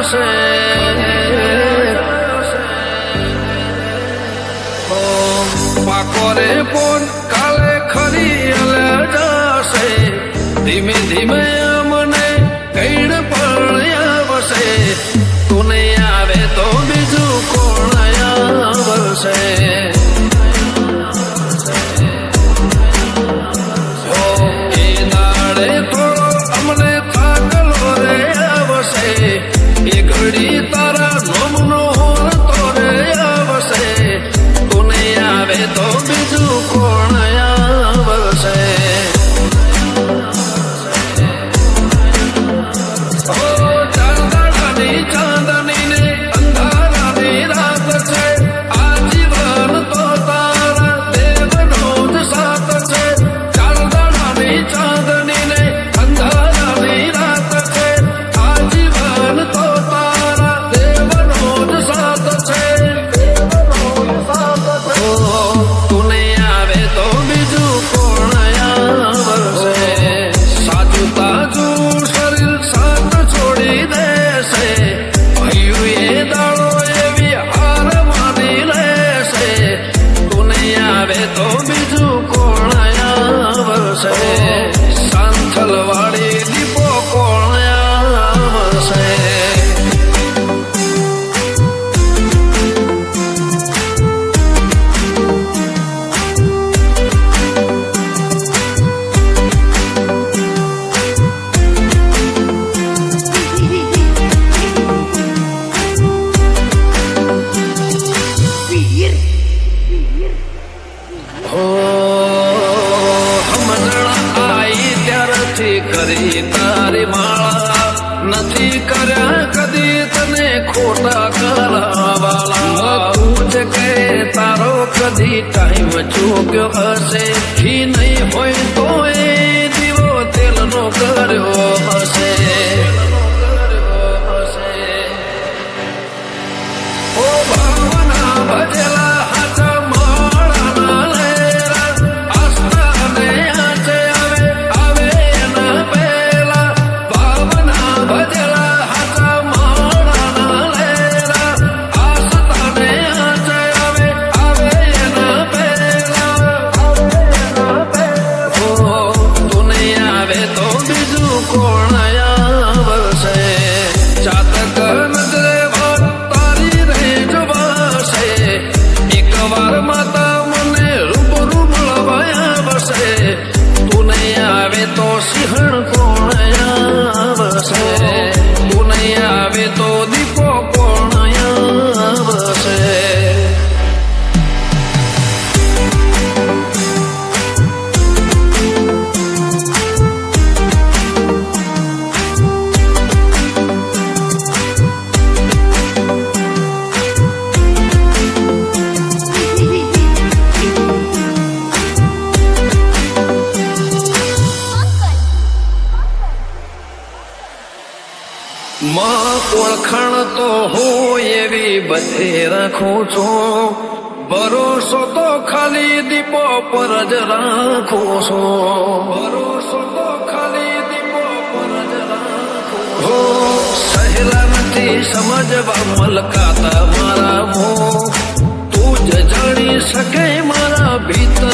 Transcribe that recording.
છે પાકો રે પોન કાલે ખરી અલે જશે ધીમે ધીમે મને કઈડ પણ આવશે તું નહીં આવે તો બીજું કોણ આવશે એ ઘડી તારા નોમનો તો રે આવશે તું નહીં આવે તો બીજું કોણ આવશે ચાંદડાની ચાંદની ને અંધારાની રાત છે આજીવન તો તારા દેવનો જ સાથ છે ચાંદડાની ચાંદની ને અંધારાની રાત છે આજીવન તો તારા દેવનો જ સાથ છે તું નહીં આવે તો બીજું કોણ આવશે સાચું તાજું શરીર સાથ છોડી દેશે ભાઈઓ એ દાડો એવી હાર માની લેશે તું નહીં આવે તો બીજું કોણ આવશે સાંથલ વાળી દીપો કોણ આવશે કરી તારી માળા નથી કર્યા કદી તને ખોટા કરવાલા તું જ કે તારો કદી ટાઈમ ચૂક્યો હશે ઘી નહીં હોય તો એ દીવો તેલનો કર્યો હશે ઓ ભાવના ભજેલા હાચા માળાના લેરા આસ્થા ને આચે આવે પેલા ભાવના ભજેલા હાચા માળાના લેરા આસ્થા ને આચે આવે એના પેલા તું નહીં આવે તો બીજું કોણ આવશે ચાતક નજરે તારી રે જવાશે એકવાર માતા મને રૂબરૂ મળવા આવશે તું નહીં આવે તો સિંહણ કોણ આવશે તું નહીં આવે તો દીપો કોણ આવશે માં ઓળખાણ તો હોય એવી બધે રાખું છું ભરોસો તો ખાલી દીપો પર જ રાખું છું ભરોસો તો ખાલી દીપો પર જ રાખું સહેલા નથી સમજવા મલકાતા મારા મોં તું જ જાણી શકે મારા ભીતર